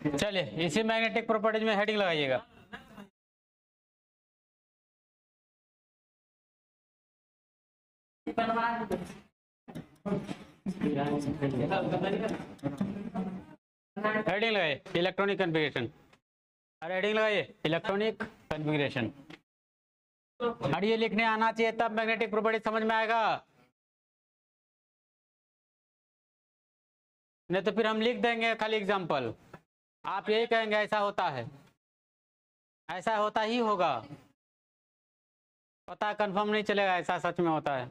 चलिए इसी magnetic properties में हेडिंग लगाइएगा। हेडिंग लगाइए इलेक्ट्रॉनिक कन्फिगरेशन। अरे हेडिंग लगाइए इलेक्ट्रॉनिक कन्फिगरेशन। और ये लिखने आना चाहिए तब मैग्नेटिक प्रॉपर्टी समझ में आएगा, नहीं तो फिर हम लिख देंगे खाली एग्जांपल, आप यही कहेंगे ऐसा होता है, ऐसा होता ही होगा, पता कंफर्म नहीं चलेगा ऐसा सच में होता है।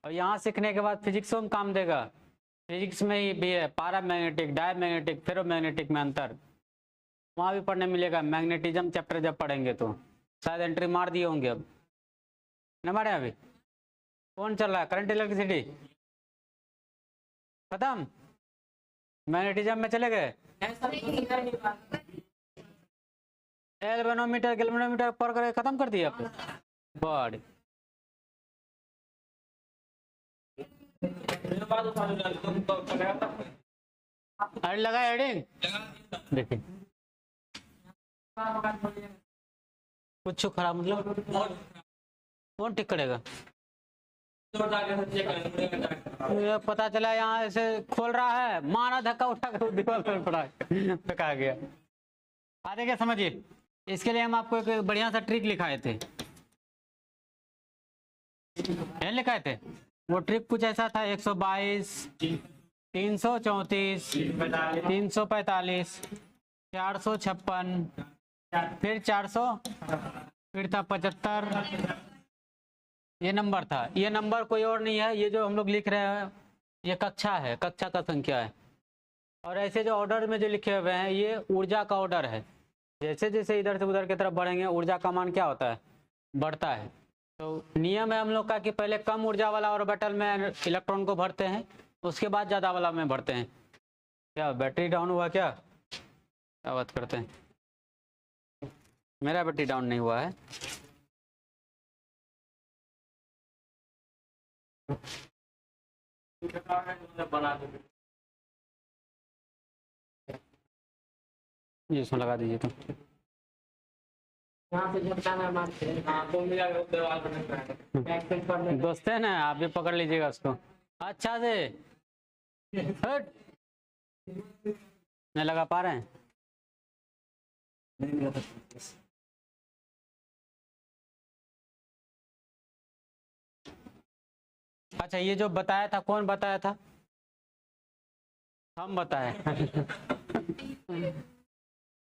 और यहाँ सीखने के बाद फिजिक्स में काम देगा। फिजिक्स में ही भी है पैरामैग्नेटिक, डायमैग्नेटिक, फेरोमैग्नेटिक में अंतर, वहाँ भी पढ़ने मिलेगा। मैग्नेटिज्म चैप्टर जब पढ़ेंगे तो शायद एंट्री मार दिए होंगे, अब न मारे। अभी कौन चल रहा है? करंट इलेक्ट्रिसिटी खत्म, मैग्नेटिज्म में चले गए। गैल्वेनोमीटर गैल्वेनोमीटर पर कर खत्म कर दिया आपने। बॉडी अरे लगा हेडिंग देखिए, कुछ खराब मतलब कौन ठीक करेगा? पता चला यहाँ ऐसे खोल रहा है, मारा धक्का उठा कर दीवार पर पड़ा फेंका गया। आगे क्या समझिए, इसके लिए हम आपको एक बढ़िया सा ट्रिक लिखाए थे, लिखाए थे। वो ट्रिक कुछ ऐसा था, 122, 334, 345, 456, फिर 400, फिर था 75, ये नंबर था। ये नंबर कोई और नहीं है, ये जो हम लोग लिख रहे हैं ये कक्षा है, कक्षा का संख्या है। और ऐसे जो ऑर्डर में जो लिखे हुए हैं ये ऊर्जा का ऑर्डर है। जैसे जैसे इधर से उधर की तरफ बढ़ेंगे ऊर्जा का मान क्या होता है? बढ़ता है। तो नियम है हम लोग का कि पहले कम ऊर्जा वाला ऑर्बिटल में इलेक्ट्रॉन को भरते हैं, उसके बाद ज़्यादा वाला में भरते हैं। क्या बैटरी डाउन हुआ क्या बात करते हैं? मेरा बैटरी डाउन नहीं हुआ है। ये इसमें लगा दीजिए तो दोस्त है ना, आप भी पकड़ लीजिएगा उसको अच्छा से। हट नहीं लगा पा रहे हैं। अच्छा ये जो बताया था कौन बताया था? हम बताए।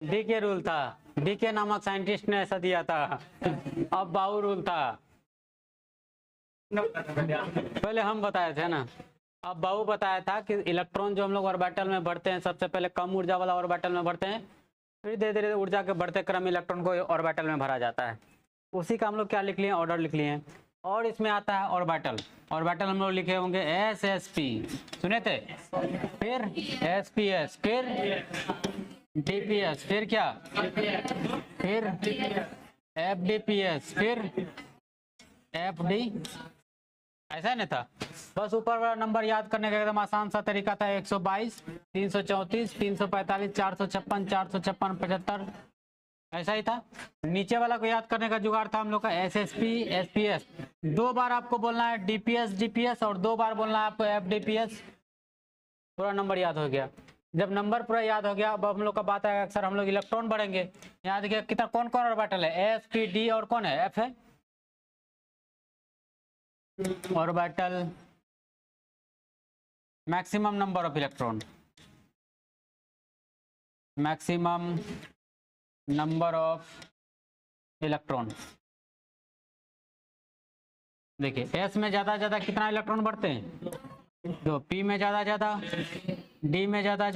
डीके रूल था, डीके नामक साइंटिस्ट ने ऐसा दिया था। अब बाउ रूल था, पहले हम बताए थे ना। अब बाउ बताया था कि इलेक्ट्रॉन जो हम लोग ऑर्बिटल में बढ़ते हैं सबसे पहले कम ऊर्जा वाला ऑर्बिटल में बढ़ते हैं, फिर धीरे धीरे ऊर्जा के बढ़ते क्रम इलेक्ट्रॉन को ऑर्बिटल में भरा जाता है। उसी का हम लोग क्या लिख लिए? ऑर्डर लिख लिए हैं। और इसमें आता है ऑर्बिटल, ऑर्बिटल हम लोग लिखे होंगे एस एस पी, सुने थे? फिर एस पी एस, फिर डी पी एस, फिर क्या? फिर एफ डी पी एस, फिर एफ डी, ऐसा नहीं था? बस ऊपर वाला नंबर याद करने का एकदम आसान सा तरीका था, 122, 334, 345, 456, 456, 75, ऐसा ही था। नीचे वाला को याद करने का जुगाड़ था हम लोग का S S P, S P S. 2 बार आपको बोलना है डीपीएस, डीपीएस, और 2 बार बोलना है आपको एफ डी पी एस। पूरा नंबर याद हो गया। जब नंबर पूरा याद हो गया अब हम लोग का बात है अक्सर हम लोग इलेक्ट्रॉन बढ़ेंगे। याद किया कितना कौन कौन ऑर्बिटल है? एस पी डी और कौन है? एफ है। Orbital maximum number of electron, maximum number of electron. देखिए एस में ज्यादा कितना इलेक्ट्रॉन बढ़ते हैं? 2, पी में ज्यादा, डी में ज्यादा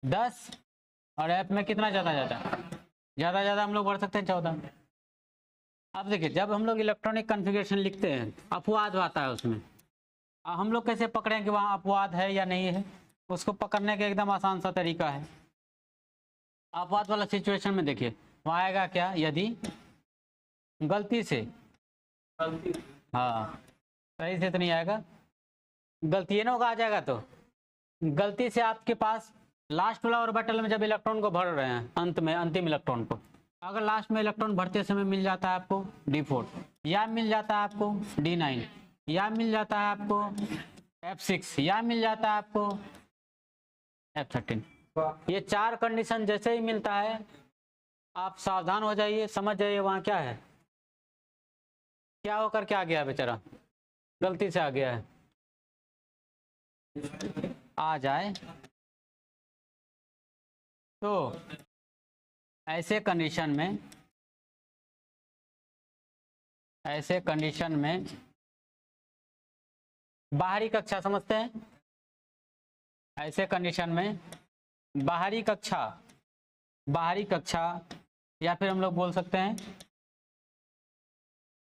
10, और एफ में कितना ज्यादा हम लोग बढ़ सकते हैं 14। अब देखिए जब हम लोग इलेक्ट्रॉनिक कॉन्फ़िगरेशन लिखते हैं अपवाद आता है उसमें। हम लोग कैसे पकड़ें कि वहाँ अपवाद है या नहीं है? उसको पकड़ने का एकदम आसान सा तरीका है। अपवाद वाला सिचुएशन में देखिए वहाँ आएगा क्या? यदि गलती से, हाँ सही से तो नहीं आएगा, गलती है ना होगा, आ जाएगा तो गलती से आपके पास लास्ट वाला ऑर्बिटल में जब इलेक्ट्रॉन को भर रहे हैं, अंत में अंतिम इलेक्ट्रॉन को, अगर लास्ट में इलेक्ट्रॉन भरते समय मिल जाता है आपको D4, या मिल जाता है आपको D9, या मिल जाता है आपको F6, या मिल जाता है आपको F13, ये 4 कंडीशन जैसे ही मिलता है आप सावधान हो जाइए, समझ जाइए वहां क्या है, क्या होकर के आ गया बेचारा, गलती से आ गया है। आ जाए तो ऐसे कंडीशन में बाहरी कक्षा समझते हैं, ऐसे कंडीशन में बाहरी कक्षा या फिर हम लोग बोल सकते हैं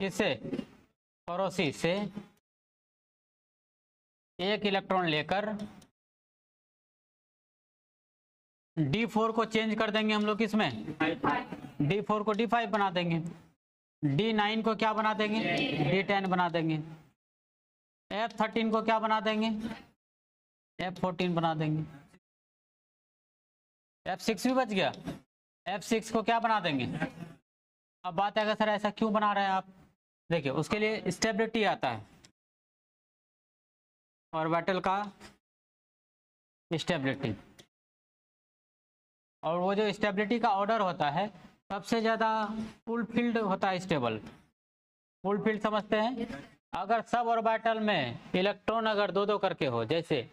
किससे, पड़ोसी से एक इलेक्ट्रॉन लेकर D4 को चेंज कर देंगे हम लोग किसमें, D4 को D5 बना देंगे, D9 को क्या बना देंगे, D10 बना देंगे, F13 को क्या बना देंगे, F14 बना देंगे, F6 भी बच गया, F6 को क्या बना देंगे। अब बात है सर ऐसा क्यों बना रहे हैं आप, देखिए उसके लिए स्टेबिलिटी आता है, ऑर्बिटल का स्टेबिलिटी, और वो जो स्टेबिलिटी का ऑर्डर होता है सबसे ज़्यादा फुलफिल्ड होता है स्टेबल, फुलफिल्ड समझते हैं, अगर सब ऑर्बिटल में इलेक्ट्रॉन अगर 2-2 करके हो, जैसे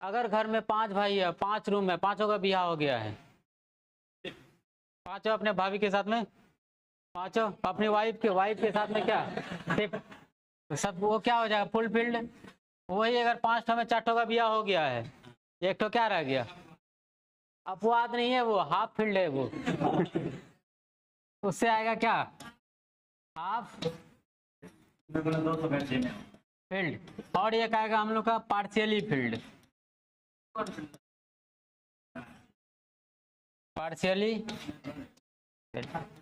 अगर घर में 5 भाई है, 5 रूम है, 5 का ब्याह हो गया है, 5 अपने भाभी के साथ में, 5 अपनी वाइफ के साथ में क्या सब, वो क्या हो जाएगा फुलफिल्ड। वही अगर 5 में 4 का ब्याह हो गया है, एक तो क्या रह गया, अपवाद नहीं है वो, हाफ फील्ड है वो उससे आएगा क्या, हाफ फील्ड, और एक आएगा हम लोग का पार्शियली फील्ड, पार्शियली।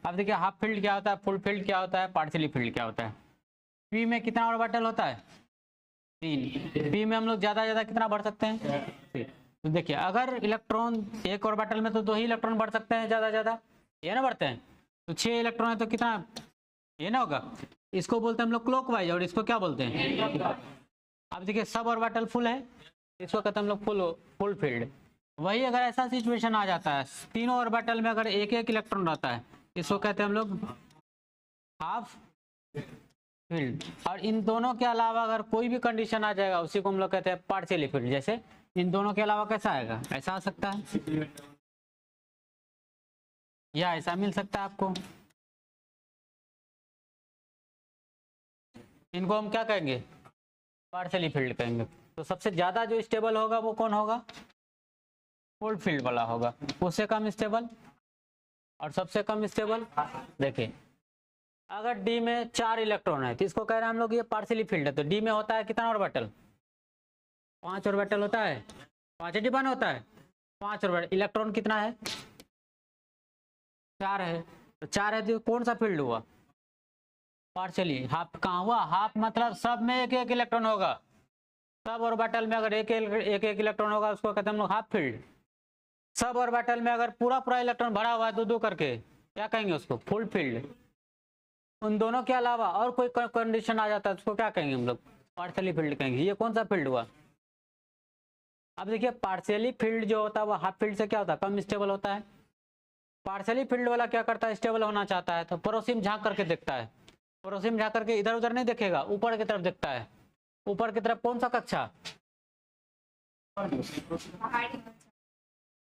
अब देखिए हाफ फील्ड क्या होता है, फुल फील्ड क्या होता है, पार्शियली फील्ड क्या होता है। पी में कितना ऑर्बिटल होता है, 3, पी में हम लोग ज्यादा कितना बढ़ सकते हैं, तो देखिए अगर इलेक्ट्रॉन एक ऑर्बिटल में तो 2 ही इलेक्ट्रॉन बढ़ सकते हैं ज्यादा, ये ना बढ़ते हैं, तो 6 इलेक्ट्रॉन है तो कितना ये ना होगा, इसको बोलते हैं हम लोग क्लॉकवाइज, और इसको क्या बोलते हैं। अब देखिए सब ऑर्बिटल फुल है, इसको कहते हैं हम लोग फुल फील्ड। वही अगर ऐसा सिचुएशन आ जाता है, तीनों ऑर्बिटल में अगर एक इलेक्ट्रॉन रहता है, इसको कहते हैं हम लोग हाफ फील्ड, और इन दोनों के अलावा अगर कोई भी कंडीशन आ जाएगा उसी को हम लोग कहते हैं पार्शियली फील्ड। जैसे इन दोनों के अलावा कैसा आएगा, ऐसा आ सकता है, या ऐसा मिल सकता है आपको, इनको हम क्या कहेंगे, पार्शियली फील्ड कहेंगे। तो सबसे ज्यादा जो स्टेबल होगा वो कौन होगा, फुल फील्ड वाला होगा, उससे कम स्टेबल, और सबसे कम स्टेबल देखिए अगर डी में 4 इलेक्ट्रॉन है तो इसको कह रहे हैं हम लोग ये पार्शियली फील्ड है। तो डी में होता है कितना ऑर्बिटल, 5 ऑर्बिटल होता है, 5 डिबन होता है, 5 ऑर्बिटल, इलेक्ट्रॉन कितना है, 4 है, तो 4 है तो कौन सा फील्ड हुआ, पार्शियली। हाफ कहाँ हुआ, हाफ मतलब सब में एक इलेक्ट्रॉन होगा, सब ऑर्बिटल में अगर एक इलेक्ट्रॉन होगा उसको कहते हैं हम लोग हाफ फील्ड। सब ऑर्बिटल में अगर पूरा इलेक्ट्रॉन भरा हुआ है 2-2 करके, क्या कहेंगे उसको, फुल फील्ड। उन दोनों के अलावा और कोई कंडीशन आ जाता है उसको क्या कहेंगे हम लोग, पार्शियली फील्ड कहेंगे। ये कौन सा फील्ड हुआ। अब देखिए पार्शियली फील्ड जो होता है वो हाफ फील्ड से क्या होता है, कम स्टेबल होता है। पार्शियली फील्ड वाला क्या करता है, स्टेबल होना चाहता है तो पड़ोसी में झांक करके देखता है, पड़ोसी में झांक करके इधर उधर नहीं देखेगा, ऊपर की तरफ देखता है। ऊपर की तरफ कौन सा कक्षा,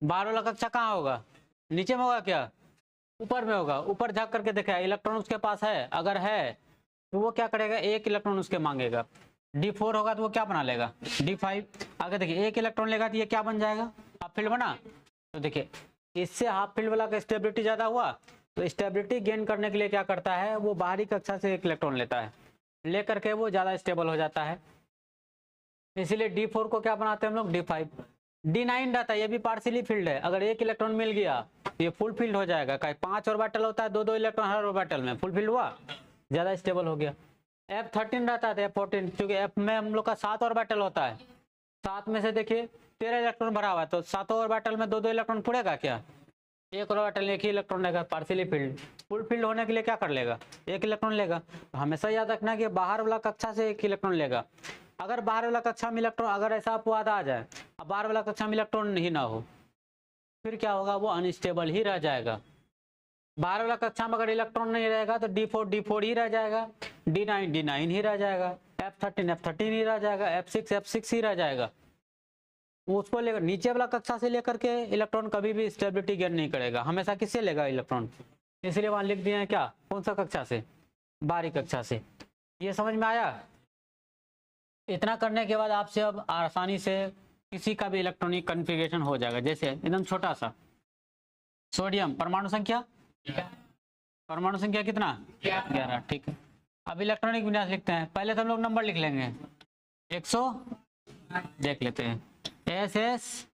बाहर वाला कक्षा कहाँ होगा, नीचे में होगा क्या, ऊपर में होगा। ऊपर झांक करके देखेगा इलेक्ट्रॉन उसके पास है, अगर है तो वो क्या करेगा, एक इलेक्ट्रॉन उसके मांगेगा। D4 होगा तो वो क्या बना लेगा, D5। आगे देखिए एक इलेक्ट्रॉन लेगा तो ये क्या बन जाएगा, हाफ फील्ड बना। तो देखिए इससे हाफ फील्ड वाला का स्टेबिलिटी ज्यादा हुआ, तो स्टेबिलिटी गेन करने के लिए क्या करता है, वो बाहरी कक्षा से एक इलेक्ट्रॉन लेता है, लेकर के वो ज्यादा स्टेबल हो जाता है। इसीलिए D4 को क्या बनाते हैं हम लोग, D5। D9 रहता है, ये भी पार्शियली फील्ड है, अगर एक इलेक्ट्रॉन मिल गया तो ये फुल फील्ड हो जाएगा। कहीं 5 ऑर्बिटल होता है, 2-2 इलेक्ट्रॉन हर ऑर्बिटल में, फुल फील्ड हुआ, ज्यादा स्टेबल हो गया। F13 रहता है, F14, क्योंकि F में हम लोग का 7 ऑर्बिटल होता है। 7 में से देखिए 13 इलेक्ट्रॉन भरा हुआ है, तो 7 ऑर्बिटल में 2-2 इलेक्ट्रॉन पुड़ेगा क्या? एक ऑर्बिटल में एक ही इलेक्ट्रॉन लेगा, पार्शियली फील्ड। फुल फील्ड होने के लिए क्या कर लेगा? एक इलेक्ट्रॉन लेगा। तो हमेशा याद रखना कि बाहर वाला कक्षा से एक इलेक्ट्रॉन लेगा। अगर बाहर वाला कक्षा में इलेक्ट्रॉन, अगर ऐसा अपवाद आ जाए, अब बाहर वाला कक्षा में इलेक्ट्रॉन नहीं ना हो, फिर क्या होगा? वो अनस्टेबल ही रह जाएगा। बाहर वाला कक्षा में अगर इलेक्ट्रॉन नहीं रहेगा तो D4 ही रह जाएगा, D9 ही रह जाएगा, F13 ही रह जाएगा, F6 ही रह जाएगा। उसको लेकर नीचे वाला कक्षा से लेकर के इलेक्ट्रॉन कभी भी स्टेबिलिटी गेन नहीं करेगा, हमेशा किससे लेगा? इलेक्ट्रॉन। इसलिए वहां लिख दिए हैं क्या? कौन सा कक्षा से? बाहरी कक्षा से। ये समझ में आया? इतना करने के बाद आपसे अब आसानी से किसी का भी इलेक्ट्रॉनिक कॉन्फ़िगरेशन हो जाएगा। जैसे एकदम छोटा सा सोडियम, परमाणु संख्या कितना? 11। ठीक है, अब इलेक्ट्रॉनिक विन्यास लिखते हैं। पहले तो हम लोग नंबर लिख लेंगे 100, देख लेते हैं SS,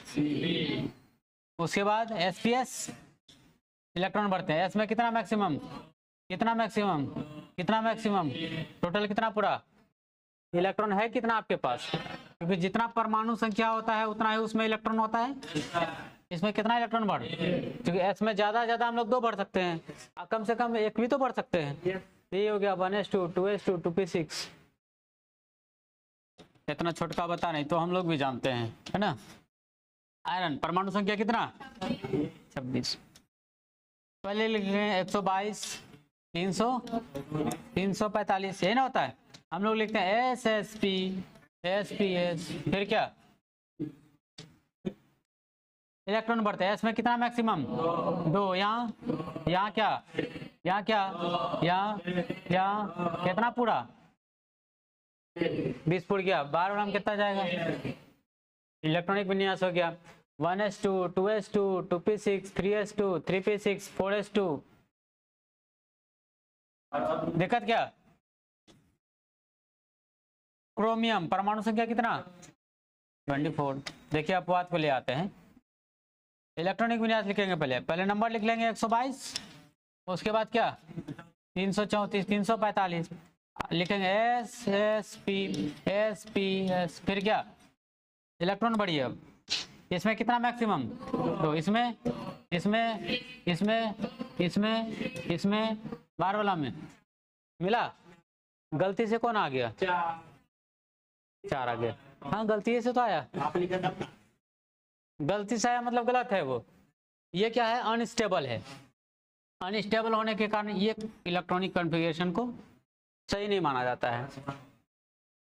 उसके बाद SPS, इलेक्ट्रॉन बढ़ते हैं। S में कितना मैक्सिमम, टोटल कितना पूरा इलेक्ट्रॉन है कितना आपके पास? क्योंकि जितना परमाणु संख्या होता है उतना ही उसमें इलेक्ट्रॉन होता है। इसमें कितना इलेक्ट्रॉन बढ़? क्योंकि S में ज्यादा हम लोग 2 बढ़ सकते हैं, कम से कम 1 भी तो बढ़ सकते हैं। ये हो गया 1s2, 2s2, 2p6। इतना छोटका बता नहीं तो हम लोग भी जानते हैं, है ना। आयरन, परमाणु संख्या कितना? 26। पहले लिख रहे हैं 122, 300, 345, यही ना होता है। हम लोग लिखते हैं SSP, SPS, फिर क्या? इलेक्ट्रॉन बढ़ते हैं। S में कितना मैक्सिमम? 2। यहाँ कितना पूरा? 20 फुट गया। बार में कितना जाएगा? इलेक्ट्रॉनिक विन्यास हो गया 1s2, 2s2, 2p6, 3s2, 3p6, 4s2। दिक्कत क्या? क्रोमियम, परमाणु संख्या कितना? 24। देखिए अपवाद को ले आते हैं। इलेक्ट्रॉनिक विन्यास लिखेंगे, पहले नंबर लिख लेंगे 122, उसके बाद क्या? 334, 345 लिखेंगे SSP, फिर क्या? इलेक्ट्रॉन बढ़िए। अब इसमें कितना मैक्सिमम? तो इसमें बार वाला में मिला। गलती से कौन आ गया? 4 आ गया। हाँ, गलती से तो आया, गलती से आया मतलब गलत है वो। ये क्या है? अनस्टेबल है। अनस्टेबल होने के कारण ये इलेक्ट्रॉनिक कॉन्फ़िगरेशन को सही नहीं माना जाता है।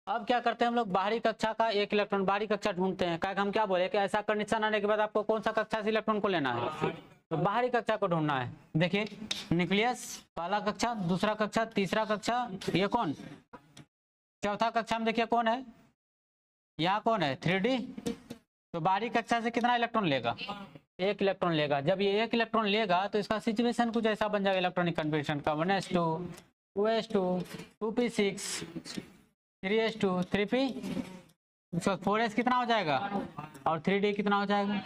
अब क्या करते हैं हम लोग? बाहरी कक्षा का एक इलेक्ट्रॉन, बाहरी कक्षा ढूंढते हैं। क्या हम क्या बोले कि ऐसा कंडीशन आने के बाद आपको कौन सा कक्षा से इलेक्ट्रॉन को लेना है? तो बाहरी कक्षा को ढूंढना है। देखिए न्यूक्लियस, पहला कक्षा, दूसरा कक्षा, तीसरा कक्षा, ये कौन? चौथा कक्षा में देखिए कौन है? यहाँ कौन है? 3D। तो बाहरी कक्षा से कितना इलेक्ट्रॉन लेगा? 1 इलेक्ट्रॉन लेगा। जब ये 1 इलेक्ट्रॉन लेगा तो इसका सिचुएशन कुछ ऐसा बन जाएगा इलेक्ट्रॉनिक कॉन्फ़िगरेशन का। 1s2, 2s2, 2p6, 3s2, 3p, 4s कितना हो जाएगा? और 3d कितना हो जाएगा?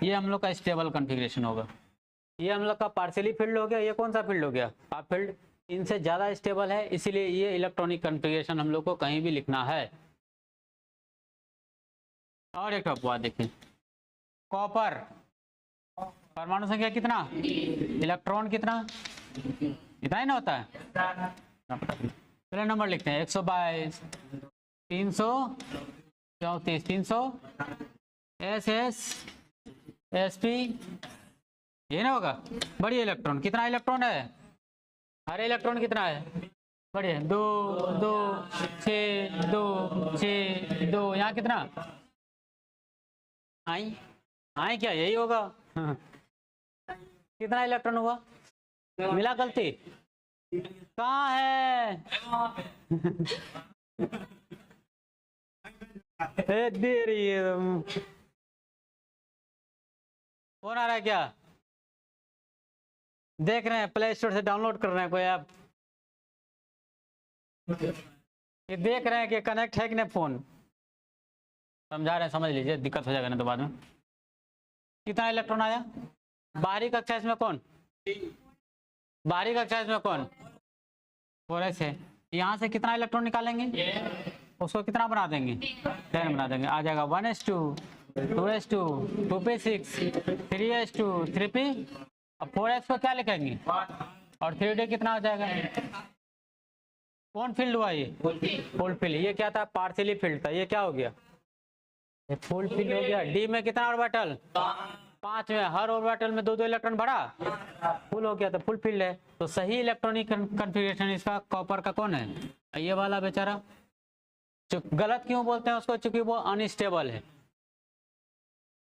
ये हम लोग का स्टेबल कॉन्फ़िगरेशन होगा। ये हम लोग का पार्शियली फील्ड हो गया। ये कौन सा फील्ड हो गया? Half field. इनसे ज़्यादा स्टेबल है, इसीलिए ये इलेक्ट्रॉनिक कॉन्फ़िगरेशन हम लोग को कहीं भी लिखना है। और एक अपवाद देखिए, कॉपर, परमाणु संख्या कितना? इलेक्ट्रॉन कितना? इतना ही ना होता है। पहले नंबर लिखते हैं 122, 334, 300, SSP, ये ना होगा। बढ़िया इलेक्ट्रॉन, कितना इलेक्ट्रॉन है? हरे इलेक्ट्रॉन कितना है? बढ़िया 2, 2, 6, 2, 6, 2। यहाँ कितना? आई क्या? यही होगा। कितना इलेक्ट्रॉन हुआ? मिला गलती? कहाँ है? दे रही है। फोन आ रहा है क्या? देख रहे हैं, प्ले स्टोर से डाउनलोड कर रहे हैं कोई ऐप? ये देख रहे हैं कि कनेक्ट है कि नहीं फोन? समझा रहे हैं, समझ लीजिए, दिक्कत हो जाएगा ना तो बाद में। कितना इलेक्ट्रॉन आया? बाहरी कक्षा इसमें कौन? बाहरी कक्षा इसमें कौन? 4s है। यहाँ से कितना इलेक्ट्रॉन निकालेंगे, उसको कितना बना देंगे, 10 बना देंगे। आ जाएगा 1s2 2s2 2p6 3s2 3p और 4s को क्या लिखेंगे और 3d कितना हो जाएगा। कौन फील्ड हुआ ये, फुल फील्ड। ये क्या था, पार्शियली फील्ड था, ये क्या हो गया, ये फुल फील्ड हो गया। डी में कितना ऑर्बिटल, 5 में, हर ऑर्बिटल में 2-2 इलेक्ट्रॉन भरा, फुल हो गया तो फुल फील्ड है। तो सही इलेक्ट्रॉनिक कन्फिग्रेशन इसका कॉपर का कौन है, ये वाला बेचारा। गलत क्यों बोलते हैं उसको, चूंकि वो अनस्टेबल है।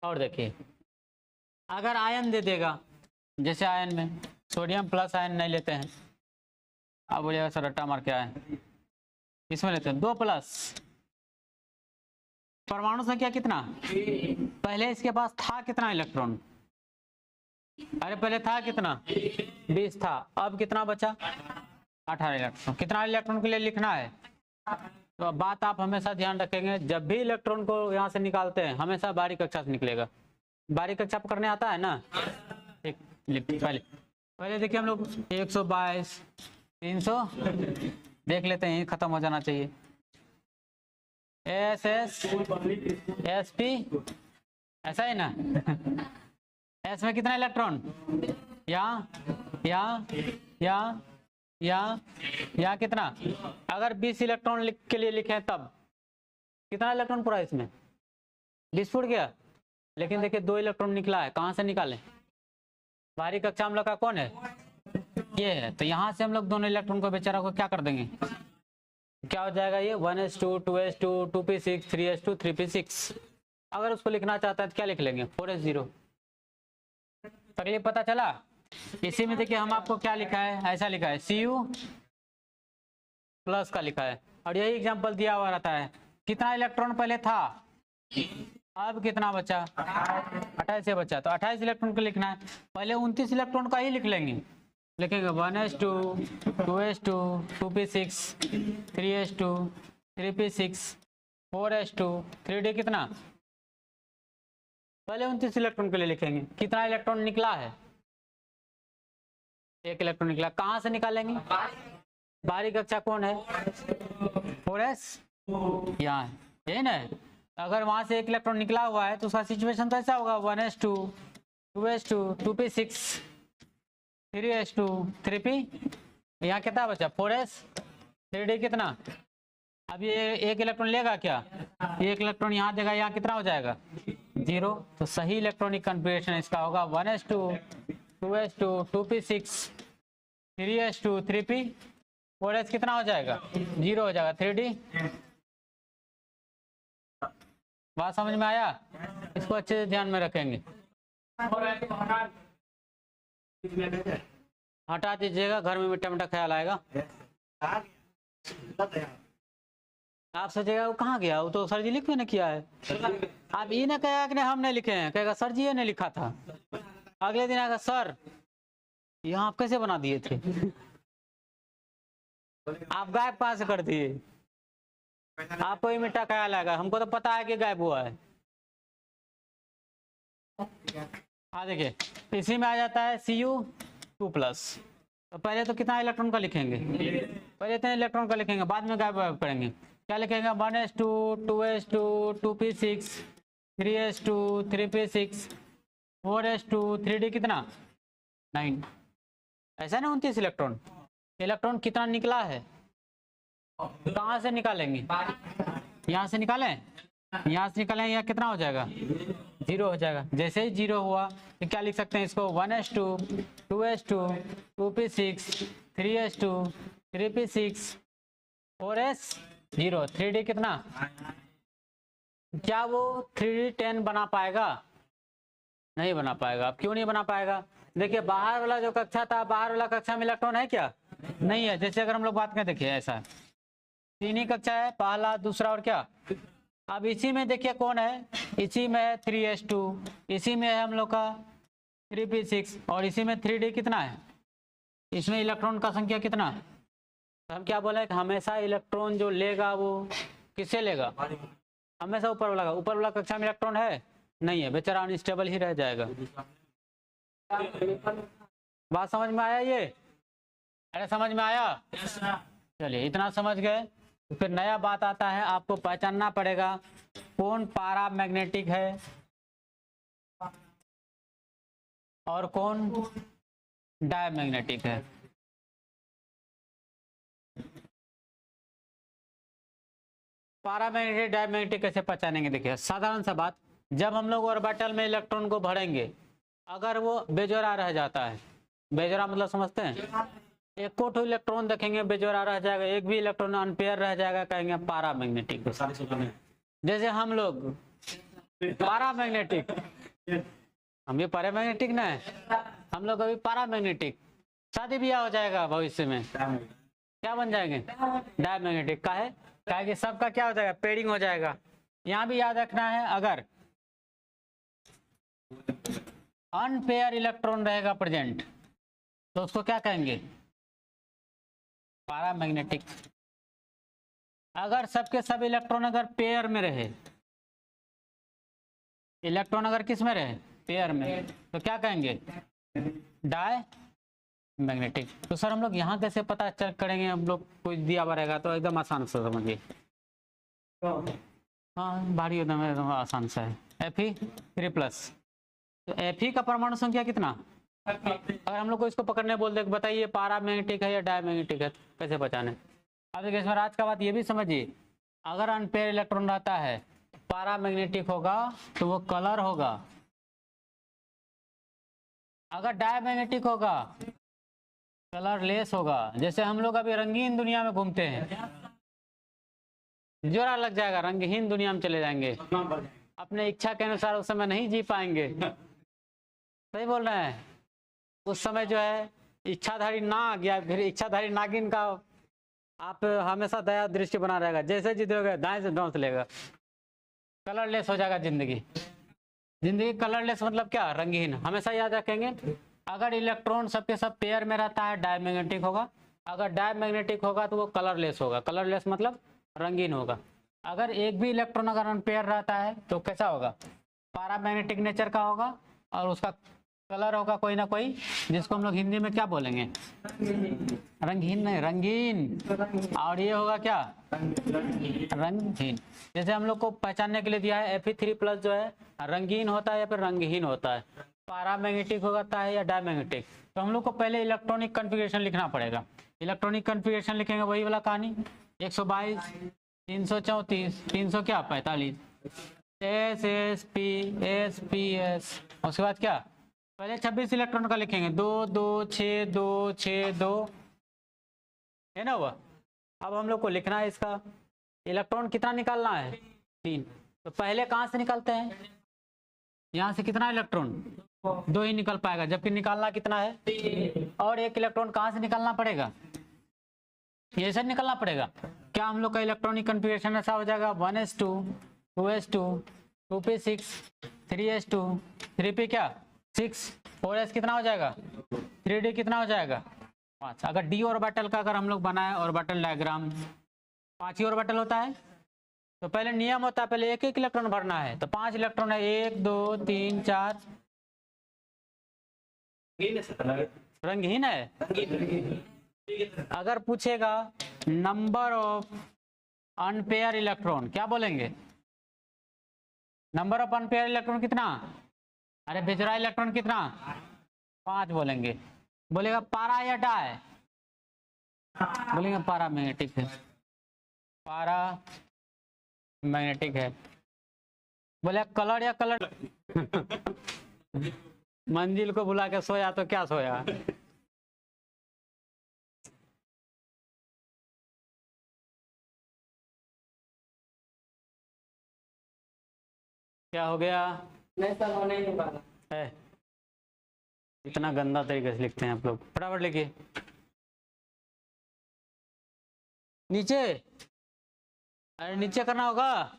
और देखिए अगर आयन दे देगा, जैसे आयन में सोडियम प्लस आयन नहीं लेते हैं, अब बोलिएगा सर रट्टा मार के आयन, इसमें लेते हैं 2+, परमाणु संख्या कितना, पहले इसके पास था कितना इलेक्ट्रॉन, अरे पहले था कितना 20 था, अब कितना बचा 18 इलेक्ट्रॉन। कितना इलेक्ट्रॉन के लिए लिखना है, तो बात आप हमेशा ध्यान रखेंगे, जब भी इलेक्ट्रॉन को यहाँ से निकालते हैं हमेशा बारीक कक्षा से निकलेगा। बारीक कक्षा करने आता है ना, ठीक, पहले देखिए हम लोग 122 300 देख लेते हैं, खत्म हो जाना चाहिए। SS SP ऐसा ही ना एस में कितना इलेक्ट्रॉन, यहाँ यहाँ यहाँ यहाँ कितना, अगर 20 इलेक्ट्रॉन के लिए लिखे तब कितना इलेक्ट्रॉन पूरा इसमें 20 फुट गया, लेकिन देखिए 2 इलेक्ट्रॉन निकला है, कहाँ से निकाले, बाहरी कक्षा हम लोग का कौन है, ये है। तो यहाँ से हम लोग दोनों इलेक्ट्रॉन को बेचारा को क्या कर देंगे, क्या हो जाएगा ये 1s2 2s2 2p6 3s2 3p6। अगर उसको लिखना चाहता है तो क्या लिख लेंगे 4s0। तकलीफ पता चला। इसी में देखिए हम आपको क्या लिखा है, ऐसा लिखा है Cu प्लस का लिखा है, और यही एग्जांपल दिया हुआ रहता है। कितना इलेक्ट्रॉन पहले था, अब कितना बचा 28 से बचा, तो 28 इलेक्ट्रॉन को लिखना है। पहले 29 इलेक्ट्रॉन का ही लिख लेंगे, लिखेंगे 1s2 2s2 2p6 3s2 3p6 4s2 3d कितना, पहले 29 इलेक्ट्रॉन के लिए लिखेंगे। कितना इलेक्ट्रॉन निकला है, 1 इलेक्ट्रॉन निकला, कहाँ से निकालेंगे, बाहरी कक्षा कौन है 4s, यहाँ है, यही ना। अगर वहां से 1 इलेक्ट्रॉन निकला हुआ है तो उसका सिचुएशन तो ऐसा होगा 1s2 2s2 2p6 3s2 3p, यहाँ कितना बचा 4s 3d कितना। अब ये 1 इलेक्ट्रॉन लेगा क्या, 1 इलेक्ट्रॉन यहाँ देगा, यहाँ कितना हो जाएगा 0। तो सही इलेक्ट्रॉनिक कन्फिग्रेशन इसका होगा 1s2 2s2 2p6 3s2 3p 4s कितना हो जाएगा 0 हो जाएगा 3d। बात समझ में आया, इसको अच्छे से ध्यान में रखेंगे। हटा दीजिएगा, घर में मिट्टा मिट्टा ख्याल आएगा। आप सोचेगा वो कहाँ गया, वो तो सर जी लिख भी नहीं किया है। आप ये ना कहेगा कि हम नहीं लिखे हैं, कहेगा सर जी ये नहीं लिखा था। अगले दिन आएगा सर यहाँ आप कैसे बना दिए थे, आप गायब कहाँ से कर दिए। आपको ही मिट्टा ख्याल आएगा, हमको तो पता है कि गायब हुआ है। हाँ देखिए इसी में आ जाता है Cu2+। तो पहले तो कितना इलेक्ट्रॉन का लिखेंगे, पहले इतने इलेक्ट्रॉन का लिखेंगे, बाद में गायब करेंगे। क्या लिखेंगे 1s2 2s2 2p6 3s2 3p6 4s2 3d कितना 9, ऐसा ना 29 इलेक्ट्रॉन। इलेक्ट्रॉन कितना निकला है, कहाँ से निकालेंगे, यहाँ से निकालें, यहाँ से निकालें, यहाँ कितना हो जाएगा 0 हो जाएगा। जैसे ही 0 हुआ तो क्या लिख सकते हैं इसको 1s2 2s2 2p6 3s2 3p6 4s0 3d कितना। क्या वो 3d10 बना पाएगा, नहीं बना पाएगा। अब क्यों नहीं बना पाएगा, देखिए बाहर वाला जो कक्षा था, बाहर वाला कक्षा में इलेक्ट्रॉन है क्या, नहीं है। जैसे अगर हम लोग बात करें, देखिए ऐसा 3 ही कक्षा है, पहला दूसरा और क्या। अब इसी में देखिए कौन है, इसी में है 3s2, इसी में है हम लोग का 3p6 और इसी में 3d कितना है, इसमें इलेक्ट्रॉन का संख्या कितना। तो हम क्या बोले कि हमेशा इलेक्ट्रॉन जो लेगा वो किससे लेगा, हमेशा ऊपर वाला का। ऊपर वाला कक्षा में इलेक्ट्रॉन है नहीं है, बेचारा अनस्टेबल ही रह जाएगा। बात समझ में आया, ये अरे समझ में आया। चलिए इतना समझ गए। तो फिर नया बात आता है, आपको पहचानना पड़ेगा कौन पैरामैग्नेटिक है और कौन डायमैग्नेटिक है। पैरामैग्नेटिक डायमैग्नेटिक कैसे पहचानेंगे? देखिए साधारण सा बात, जब हम लोग ऑर्बिटल में इलेक्ट्रॉन को भरेंगे, अगर वो बेजोड़ा रह जाता है, बेजोड़ा मतलब समझते हैं, एक को तो इलेक्ट्रॉन देखेंगे बेजोड़ा रह जाएगा, एक भी इलेक्ट्रॉन अनपेयर रह जाएगा, कहेंगे पैरामैग्नेटिक। जैसे हम लोग पैरामैग्नेटिक, हम भी पैरामैग्नेटिक ना है, हम लोग अभी पैरामैग्नेटिक, शादी ब्याह हो जाएगा भविष्य में, क्या बन जाएंगे? डायमैग्नेटिक। का है कि सबका क्या हो जाएगा? पेयरिंग हो जाएगा। यहाँ भी याद रखना है, अगर अनपेयर इलेक्ट्रॉन रहेगा प्रेजेंट तो उसको क्या कहेंगे? पैरामैग्नेटिक। अगर सबके सब इलेक्ट्रॉन अगर पेयर में रहे, इलेक्ट्रॉन अगर किस में रहे? पेयर में, तो क्या कहेंगे? Di magnetic. तो सर हम लोग यहाँ कैसे पता चेक करेंगे? हम लोग कुछ दिया हुआ रहेगा तो एकदम आसान से समझिए। हाँ भारी एकदम आसान सा है। Fe3+, तो Fe का परमाणु संख्या कितना? अगर हम लोग को इसको पकड़ने बोल दे बताइए पैरामैग्नेटिक है या डायमैग्नेटिक है, कैसे पहचाने? अब देखिए इसमें आज का बात ये भी समझिए, अगर अनपेयर इलेक्ट्रॉन रहता है पैरामैग्नेटिक होगा तो वो कलर होगा, अगर डायमैग्नेटिक होगा कलरलेस होगा। जैसे हम लोग अभी रंगीन दुनिया में घूमते हैं, जोड़ा लग जाएगा, रंगहीन दुनिया में चले जाएंगे, अपने इच्छा के अनुसार उस समय नहीं जी पाएंगे। सही बोल रहे हैं? उस समय जो है इच्छाधारी नाग या फिर इच्छाधारी नागिन का आप हमेशा दया दृष्टि बना रहेगा, जैसे जीतोगे दाएं से डोंस लेगा, कलरलेस हो जाएगा जिंदगी। जिंदगी कलरलेस मतलब क्या? रंगहीन। हमेशा याद रखेंगे, अगर इलेक्ट्रॉन सबके सब पेयर में रहता है डायमैग्नेटिक होगा, अगर डायमैग्नेटिक होगा तो वो कलरलेस होगा। कलरलेस मतलब रंगीन होगा। अगर एक भी इलेक्ट्रॉन अगर अनपेयर रहता है तो कैसा होगा? पैरामैग्नेटिक नेचर का होगा और उसका कलर होगा कोई ना कोई, जिसको हम लोग हिंदी में क्या बोलेंगे? रंगहीन नहीं, रंगीन। और ये होगा क्या? रंगहीन। जैसे हम लोग को पहचानने के लिए दिया है Fe3+ जो है रंगीन होता है या फिर रंगहीन होता है, पैरामैग्नेटिक होता है या डायमैग्नेटिक। तो हम लोग को पहले इलेक्ट्रॉनिक कॉन्फ़िगरेशन लिखना पड़ेगा। इलेक्ट्रॉनिक कॉन्फ़िगरेशन लिखेंगे, वही वाला कहानी, 122 334 300 क्या 45 SsP SPS। उसके बाद क्या? पहले 26 इलेक्ट्रॉन का लिखेंगे, 2 2 6 2 6 2, है ना हुआ। अब हम लोग को लिखना है इसका इलेक्ट्रॉन कितना निकालना है? 3। तो पहले कहाँ से निकालते हैं? यहाँ से कितना इलेक्ट्रॉन? 2 ही निकल पाएगा, जबकि निकालना कितना है? 3। और एक इलेक्ट्रॉन कहाँ से निकालना पड़ेगा? ये से निकलना पड़ेगा। क्या हम लोग का इलेक्ट्रॉनिक कॉन्फ़िगरेशन ऐसा हो जाएगा 1s2 2s2 2p6 3s2 3p क्या 6 4s कितना हो जाएगा? 3d कितना हो जाएगा? 5। अगर d ऑर्बिटल का अगर हम लोग बनाए ऑर्बिटल डायग्राम, 5 ही ऑर्बिटल होता है, तो पहले नियम होता है पहले एक एक इलेक्ट्रॉन भरना है। तो 5 इलेक्ट्रॉन है, 1 2 3 4। रंगहीन है। अगर पूछेगा नंबर ऑफ अनपेयर इलेक्ट्रॉन, क्या बोलेंगे? नंबर ऑफ अनपेयर इलेक्ट्रॉन कितना? अरे बेजोड़ा इलेक्ट्रॉन कितना? 5 बोलेंगे। बोलेगा पारा या डाय? बोलेंगे पैरामैग्नेटिक है, पारा मैग्नेटिक है। बोले कलर या कलर मंजिल को बुला के सोया तो क्या सोया? क्या हो गया? नहीं सर, होने नहीं वाला है। इतना गंदा तरीके से लिखते हैं आप लोग, फटाफट लिखिए। नीचे, अरे नीचे करना होगा।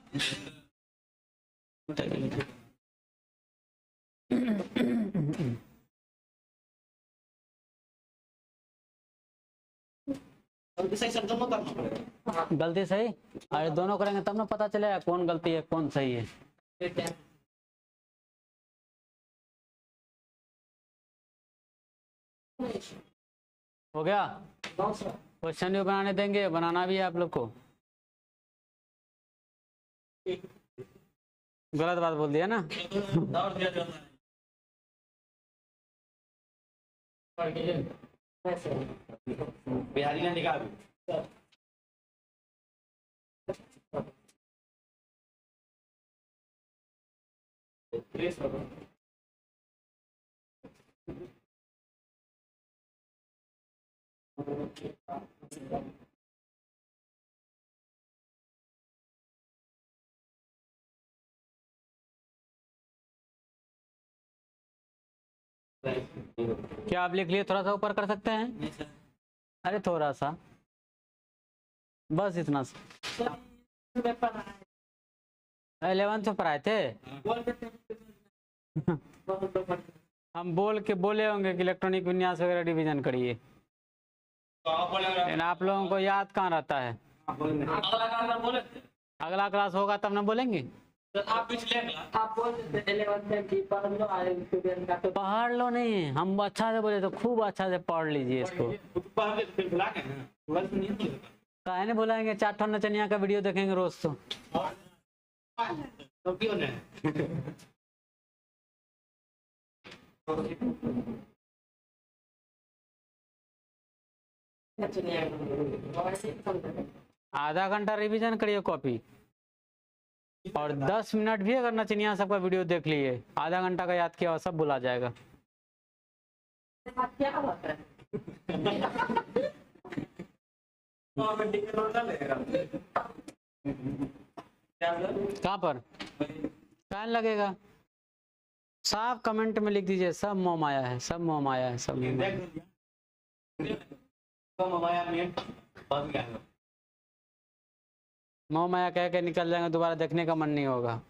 गलती सही, अरे दोनों करेंगे तब ना पता चलेगा कौन गलती है कौन सही है। हो गया? क्वेश्चन भी बनाने देंगे, बनाना भी है आप लोग को। गलत बात बोल दिया ना। बिहारी ने लिखा क्या आप लिख लिए? थोड़ा सा ऊपर कर सकते हैं? अरे थोड़ा सा, बस इतना सा। 11th में पढ़ाए थे। हम बोले होंगे कि इलेक्ट्रॉनिक विन्यास वगैरह डिवीजन करिए, लेकिन आप लोगों को याद कहाँ रहता है। अगला क्लास होगा तब ना बोलेंगे। आप बोल देते 11th में कि पढ़ लो स्टूडेंट का। तो पढ़ लो नहीं, हम अच्छा से बोले तो खूब अच्छा से पढ़ लीजिए इसको। काहे नहीं बुलाएंगे? 4 ठो नचनिया का वीडियो देखेंगे रोज तो। आधा घंटा रिवीजन करिए कॉपी, और 10 मिनट भी अगर नचनिया सबका वीडियो देख लिए, आधा घंटा का याद किया हुआ सब भुला जाएगा। क्या होता है? कहाँ पर फैन लगेगा? साफ कमेंट में लिख दीजिए, सब मोह माया है, सब मोह माया है, सब मोह माया कह के निकल जाएंगे, दोबारा देखने का मन नहीं होगा।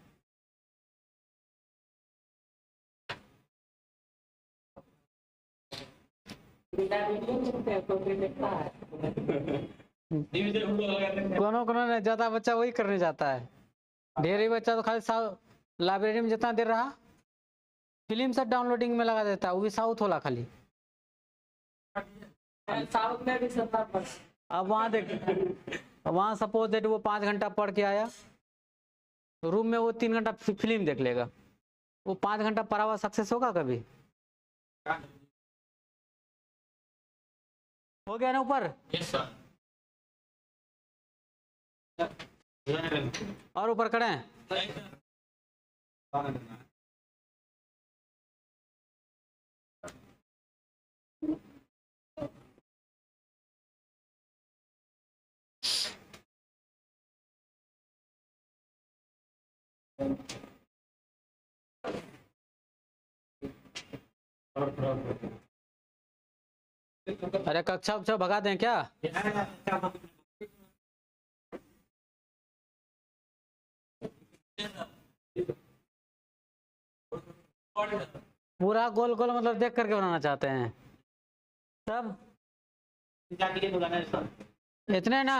कोनो ने ज्यादा बच्चा वही करने जाता है, ढेरी बच्चा तो खाली लाइब्रेरी में जितना देर रहा फिल्म सब डाउनलोडिंग में लगा देता है, वो भी साउथ वाला खाली। साउथ में भी सब। अब वहाँ देख, वहाँ सपोज दैट वो 5 घंटा पढ़ के आया, रूम में वो 3 घंटा फिल्म देख लेगा, वो 5 घंटा पढ़ा हुआ सक्सेस होगा कभी? हो गया ना ऊपर? और ऊपर करें? अरे कक्षा उक्षा भगा दें क्या? पूरा गोल गोल मतलब देख करके बनाना चाहते हैं सब? इतने ना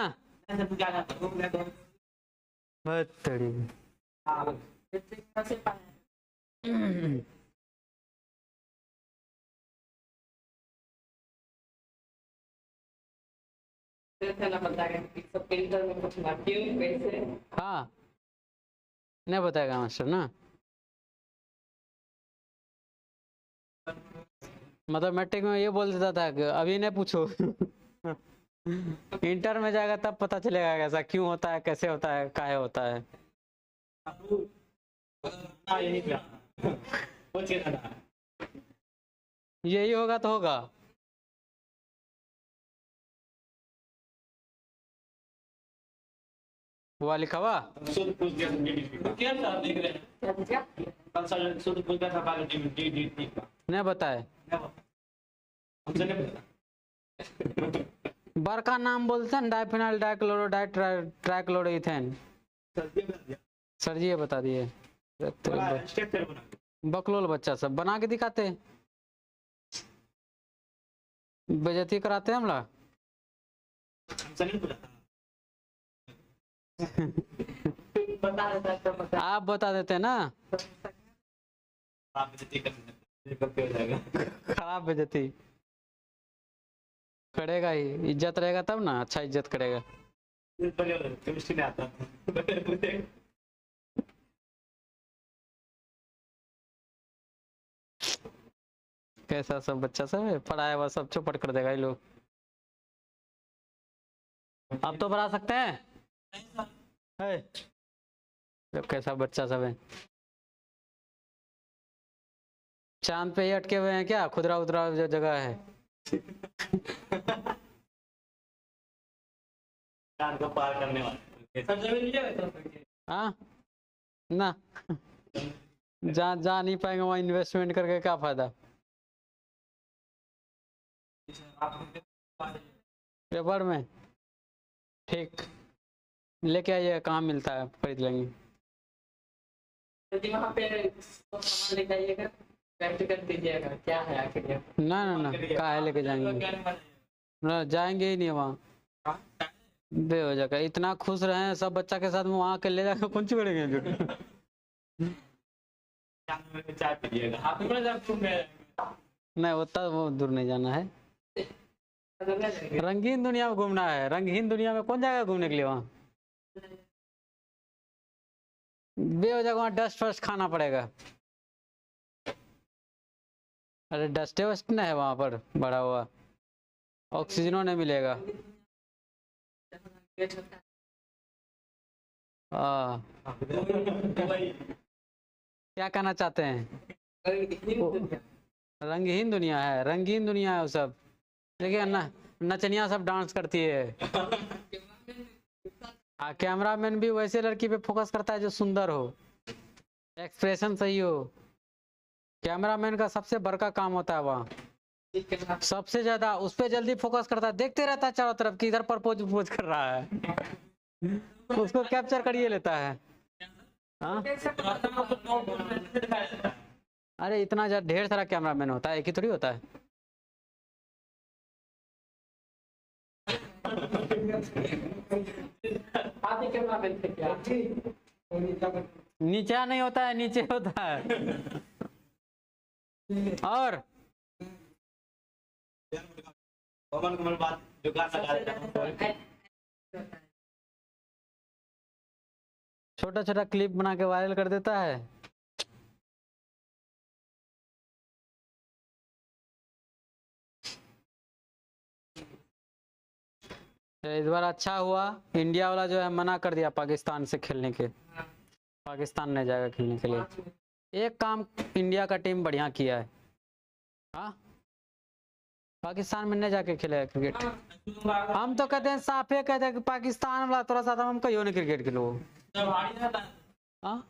हाँ नहीं बताएगा मास्टर ना, मतलब मैट्रिक में ये बोल देता था कि अभी नहीं पूछो। इंटर में जाएगा तब पता चलेगा कैसा क्यों होता है, कैसे होता है, काहे होता है। यही होगा तो होगा। हुआ लिखा हुआ नहीं बताए, बर का नाम बोलते हैं डाइफिनाइल डाइक्लोरोडाइट ट्राइक्लोरोइथेन। सर जी ये बता दिए, बकलोल बच्चा सब बना के दिखाते, बेइज्जती कराते हैं हमला। आप बता देते ना, खराब बेइज्जती। करेगा ही, इज्जत रहेगा तब ना, अच्छा इज्जत करेगा। केमिस्ट्री नहीं आता। कैसा सब बच्चा सब है, पढ़ाया हुआ सब चौपट कर देगा ये लोग। आप तो पढ़ा सकते हैं है? जब कैसा बच्चा सब है, चांद पे ही अटके हुए हैं क्या, खुदरा उदरा जो जगह है। चांद को पार करने वाले। सब जमीन मिलेगा तो हाँ ना, जा जा नहीं पाएंगे वहाँ, इन्वेस्टमेंट करके क्या फायदा। पेपर में ठीक, लेके आइए, कहाँ मिलता है, खरीद लेंगे। यदि वहाँ पे वो सामान लेके आइएगा, प्रैक्टिकल दीजिएगा क्या है आखिर ये। ना ना ना, काहे लेके जाएंगे, ना जाएंगे ही नहीं वहाँ, बे हो जाएगा। इतना खुश रहे हैं सब बच्चा के साथ में, वहाँ के ले जाकर कौन सी करेंगे जो। चाय पीजिएगा। आप भी जब घूम गए नहीं उतना वो दूर नहीं जाना है, रंगीन दुनिया में घूमना है। रंगीन दुनिया में कौन जाएगा घूमने के लिए वहाँ, बे हो जाएगा, वहाँ डस्ट वस्ट खाना पड़ेगा। अरे डस्टे वस्ट नहीं है वहाँ पर बड़ा हुआ, ऑक्सीजनों नहीं मिलेगा। क्या कहना चाहते हैं, रंगहीन दुनिया है, रंगीन दुनिया है वो सब। देखिए ना, नचनिया सब डांस करती है। कैमरामैन भी वैसे लड़की पे फोकस करता है जो सुंदर हो, एक्सप्रेशन सही हो। कैमरामैन का सबसे बड़का काम होता है वहाँ, सबसे ज्यादा उस पे जल्दी फोकस करता है, देखते रहता है चारों तरफ कि इधर पर पोज पोज कर रहा है, उसको कैप्चर करिए लेता है। हाँ अरे इतना ज्यादा ढेर सारा कैमरामैन होता है, एक ही थोड़ी होता है। आप ही कैमरा मैन थे क्या? नीचे नहीं होता है, नीचे होता है। और कमल कमल बात जो गाना गा रहा है। छोटा छोटा क्लिप बना के वायरल कर देता है। इस बार अच्छा हुआ, इंडिया वाला जो है मना कर दिया पाकिस्तान से खेलने के, पाकिस्तान नहीं जाएगा खेलने के लिए। एक काम इंडिया का टीम बढ़िया किया है, हाँ पाकिस्तान में नहीं जाके खेलेगा क्रिकेट। हम तो कहते हैं, साफे कहते हैं कि पाकिस्तान वाला थोड़ा सा हम कहियो नहीं क्रिकेट खेलो। हाँ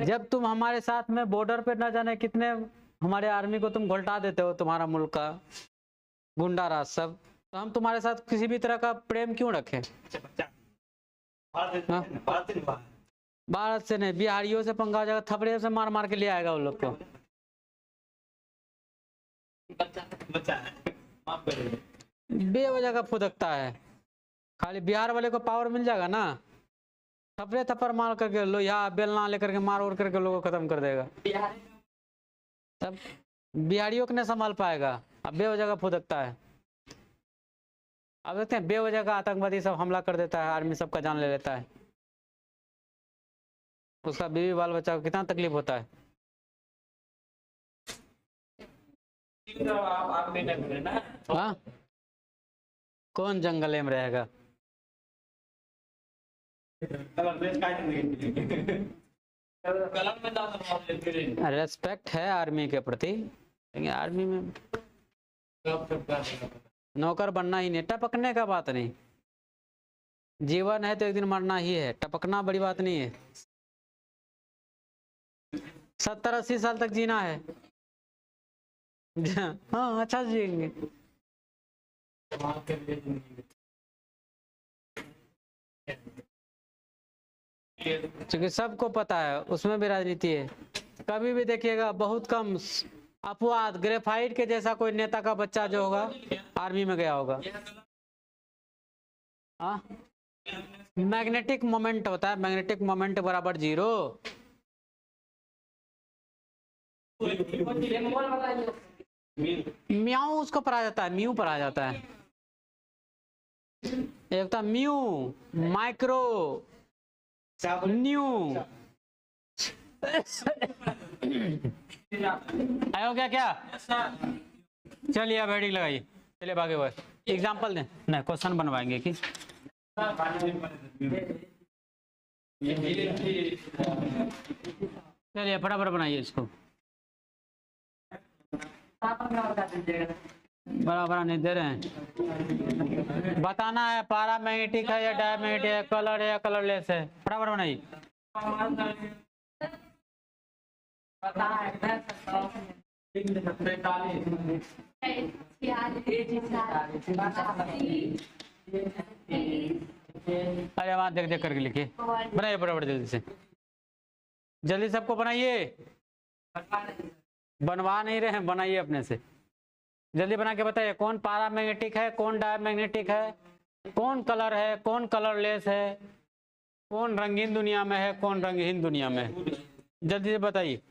जब तुम हमारे साथ में बॉर्डर पे न जाने कितने हमारे आर्मी को तुम घुलटा देते हो, तुम्हारा मुल्क का गुंडा राज सब, तो हम तुम्हारे साथ किसी भी तरह का प्रेम क्यों रखें। भारत से नहीं, बिहारियों से पंगा हो जाएगा, थपड़े से मार मार के ले आएगा उन लोग को। बेवजह का फुदकता है, खाली बिहार वाले को पावर मिल जाएगा ना, थपड़े थप्पड़ मार करके लोहिया बेलना लेकर के मार उड़ करके लोगों को खत्म कर देगा। तब बिहारियों को नहीं संभाल पाएगा, अब बेवजह का फुदकता है। अब देखते हैं बेवजह का आतंकवादी सब हमला कर देता है, आर्मी सबका जान ले लेता है, उसका बीवी बाल बच्चा को कितना तकलीफ होता है। आप ना हाँ कौन जंगल में रहेगा। रेस्पेक्ट है आर्मी के प्रति, लेकिन आर्मी में नौकर बनना ही नहीं, टपकने का बात नहीं। जीवन है तो एक दिन मरना ही है, टपकना बड़ी बात नहीं है। 70-80 साल तक जीना है। हाँ अच्छा जिएंगे। क्योंकि सबको पता है उसमें भी राजनीति है। कभी भी देखिएगा बहुत कम अपवाद, ग्रेफाइट के जैसा कोई नेता का बच्चा जो होगा आर्मी में गया होगा। हाँ मैग्नेटिक मोमेंट होता है, मैग्नेटिक मोमेंट बराबर 0। म्याऊ उसको पढ़ा जाता है, म्यू पढ़ा जाता है। एक होता म्यू, माइक्रो, न्यू। आया हो गया क्या? चलिए अब हेडिंग लगाइए। चलिए भागे हुए एग्जाम्पल दें, नहीं क्वेश्चन बनवाएंगे कि चलिए फटाफट बनाइए इसको। बड़ा बड़ा नहीं दे रहे हैं, बताना है पैरामैग्नेटिक है या डायमैग्नेटिक है, कलर है या कलरलेस है। फटाफट बनाइए। अरे वहाँ देख देख करके लिखिए, बनाइए फटाफट जल्दी से, जल्दी सबको बनाइए। बनवा नहीं रहे हैं, बनाइए अपने से, जल्दी बना के बताइए कौन पैरामैग्नेटिक है, कौन डायमैग्नेटिक है, कौन कलर है, कौन कलरलेस है, कौन रंगीन दुनिया में है, कौन रंगहीन दुनिया में है। जल्दी से बताइए।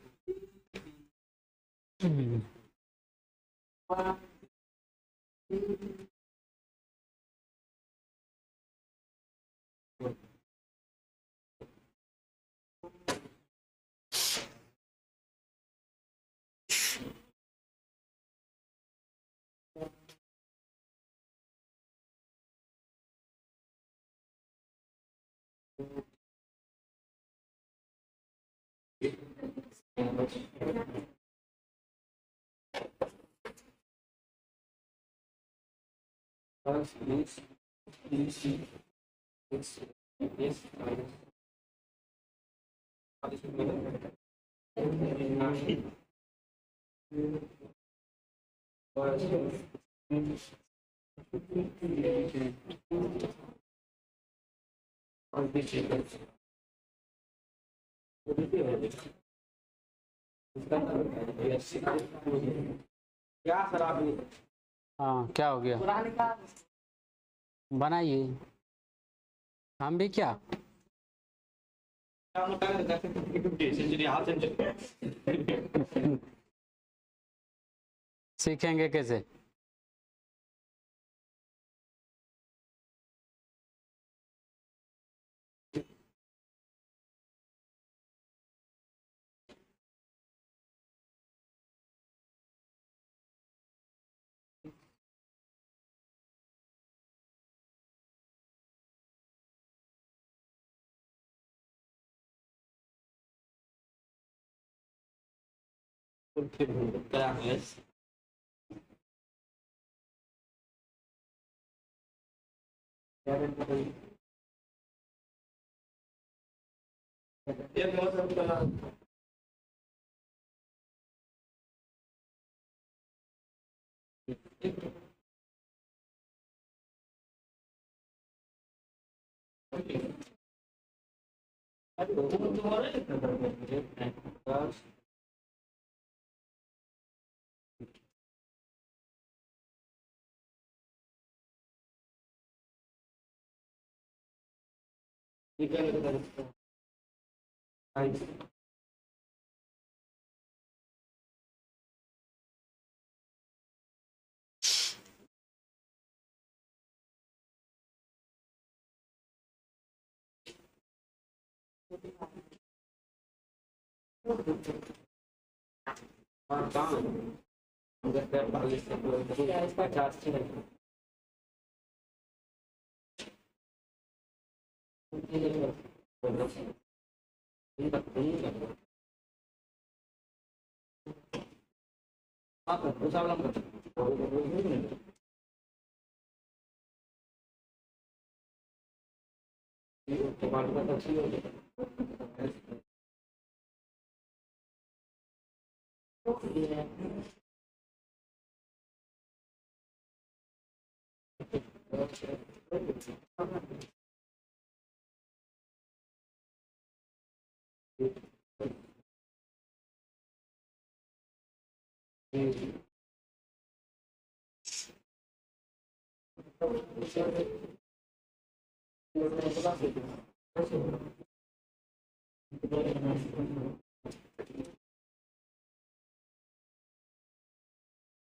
क्या सर आप हाँ क्या हो गया, बनाइए। हम भी क्या सेंचुरी हाफ सेंचुरी सीखेंगे कैसे?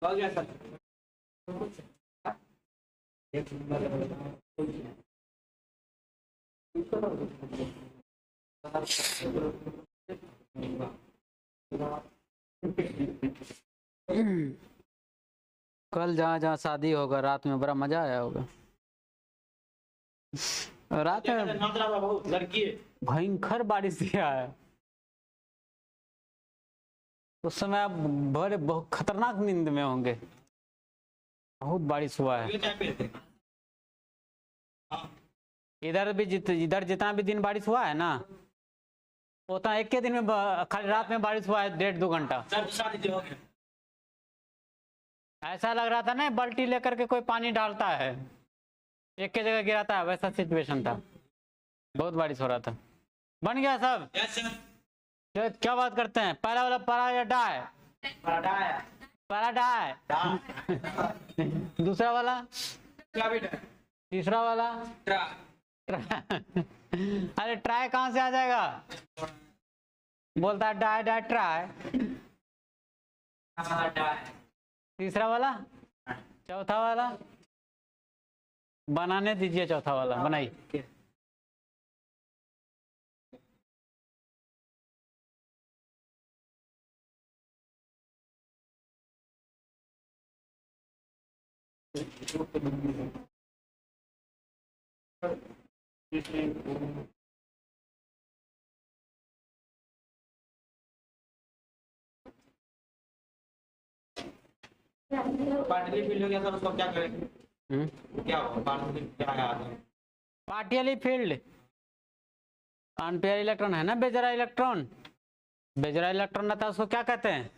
हो गया सर। कल जहाँ जहाँ शादी होगा रात में बड़ा मजा आया होगा। रात में बहुत लड़की है। भयंकर बारिश दिया है। उस समय आप बड़े बहुत खतरनाक नींद में होंगे। बहुत बारिश हुआ है ये टाइम पे थे। इधर भी। इधर जितना भी दिन बारिश हुआ है ना, उतना एक के दिन में खाली रात में बारिश हुआ है 1.5-2 घंटा। सर दूसरा दीजिए, हो गया। ऐसा लग रहा था ना बाल्टी लेकर के कोई पानी डालता है, एक के जगह गिराता है, वैसा सिचुएशन था। बहुत बारिश हो रहा था। बन गया सब। Yes sir. तो क्या बात करते हैं, पहला वाला परा या डा है? पराठा है। परा डा है। दूसरा वाला? क्या बेटा? तीसरा वाला? ट्रा। अरे ट्राई कहाँ से आ जाएगा? बोलता है डाय डाय ट्राई। तीसरा वाला? चौथा वाला? बनाने दीजिए चौथा वाला, बनाइए। पार्टली फील्ड हो गया सर, उसको क्या करेंगे? क्या होगा पार्टली क्या है आगे? पार्टियली फील्ड अनपेयर इलेक्ट्रॉन है ना, बेजरा इलेक्ट्रॉन। बेजरा इलेक्ट्रॉन रहता है उसको क्या कहते हैं?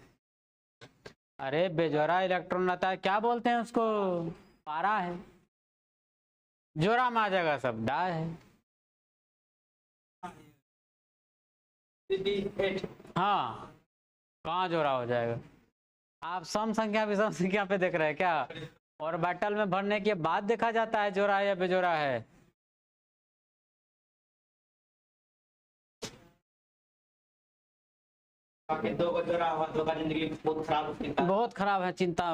अरे बेजोरा इलेक्ट्रॉन रहता है, क्या बोलते हैं उसको? पारा है। जोरा में आ जाएगा सब, डा है। हाँ, कहाँ जोरा हो जाएगा? आप सम संख्या विषम संख्या पे देख रहे हैं क्या? और बैटल में भरने के बाद देखा जाता है जोरा है या बेजोरा है। बाकी दो का जोड़ा हुआ, दो का जिंदगी बहुत खराब उसकी। बहुत खराब है चिंता।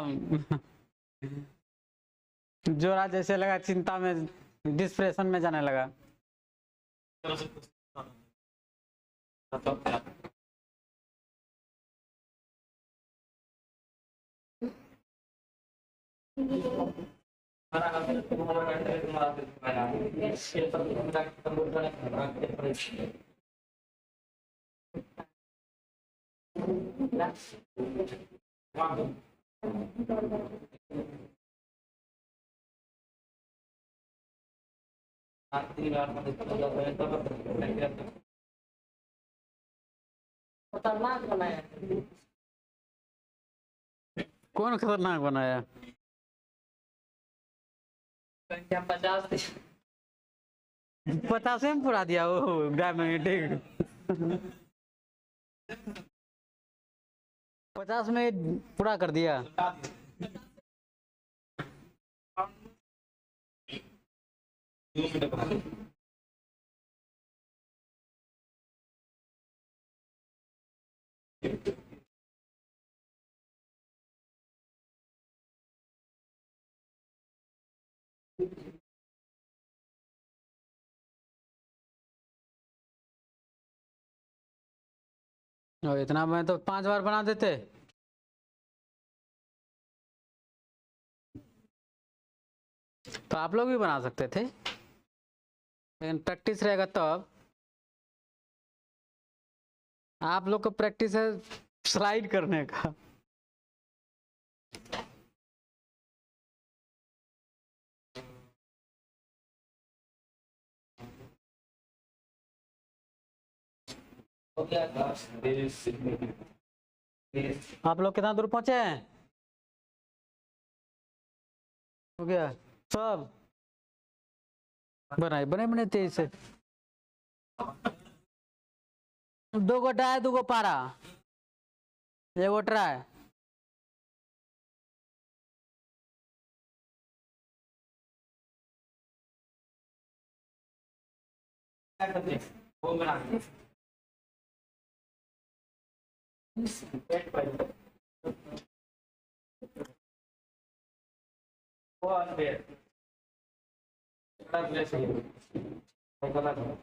जोरा जैसे लगा चिंता में, डिस्प्रेशन में जाने लगा। खतरनाक बनाया। कौन खतरनाक बनाया? क्या 50? 50 में पूरा दिया वो मैग्नेटिक। 50 में पूरा कर दिया। और इतना मैं तो 5 बार बना देते। तो आप लोग भी बना सकते थे, लेकिन प्रैक्टिस रहेगा तब। आप लोग को प्रैक्टिस है स्लाइड करने का। आप लोग कितना दूर पहुंचे हैं? हो गया सब? बनाए बने बने तेज से। 2 गो डाय 2 गो पारा, 1 गो ट्राई। वो बना वो अनपेयर गलत प्लेस है वो गलत है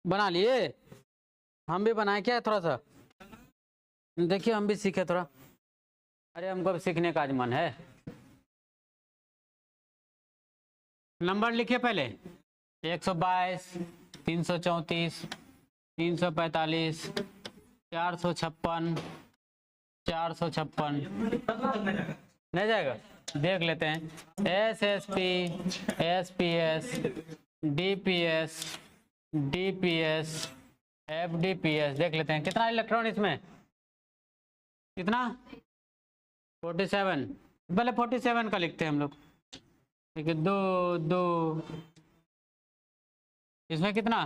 बना लिए। हम भी बनाए क्या थोड़ा सा, देखिए हम भी सीखे थोड़ा। अरे हमको भी सीखने का आज मन है। नंबर लिखिए पहले, 122, 334, 345, 456, 456 नहीं जाएगा, देख लेते हैं। SSP, SPS, DPS, DPS, FDPS देख लेते हैं कितना इलेक्ट्रॉन इसमें, कितना 47। पहले 47 का लिखते हैं हम लोग, ठीक है। 2 2 इसमें कितना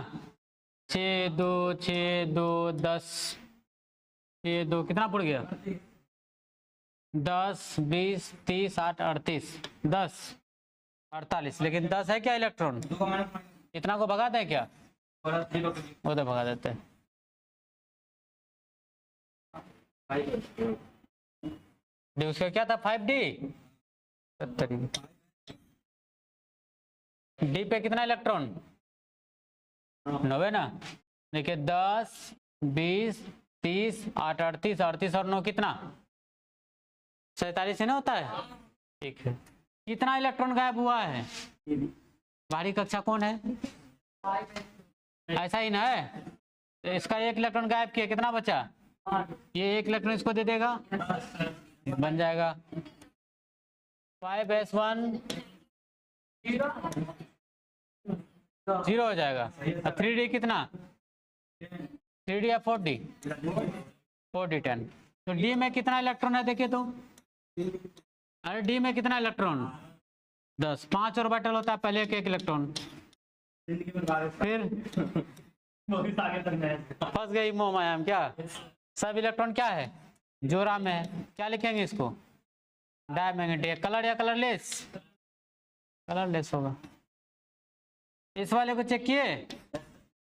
6 2 6 2 10 6 2 कितना पड़ गया 10 20 30 8 38 10 48। लेकिन 10 है क्या इलेक्ट्रॉन, इतना को भगा दें क्या, वो तो भगा देते हैं। डी उसका क्या था 5D, डी पे कितना इलेक्ट्रॉन 9 ना। देखिए 10 20 30 8 38 38 और 9 कितना 47 से ना होता है, ठीक है। कितना इलेक्ट्रॉन गायब हुआ है, बाहरी कक्षा कौन है, ऐसा ही ना है। तो इसका एक इलेक्ट्रॉन गायब किया, कितना बचा, ये एक इलेक्ट्रॉन इसको दे देगा, बन जाएगा 5s1 0 हो जाएगा। 3D कितना 3D या 4D 4D 10। तो डी में कितना इलेक्ट्रॉन है देखिए तो, अरे डी में कितना इलेक्ट्रॉन 10, 5 ऑर्बिटल होता है, पहले एक इलेक्ट्रॉन, फिर फंस गई मोह माया में। क्या सब इलेक्ट्रॉन क्या है जोरा में है, क्या लिखेंगे इसको डायमैग्नेटिक। कलर या कलरलेस, कलरलेस होगा। इस वाले को चेक किए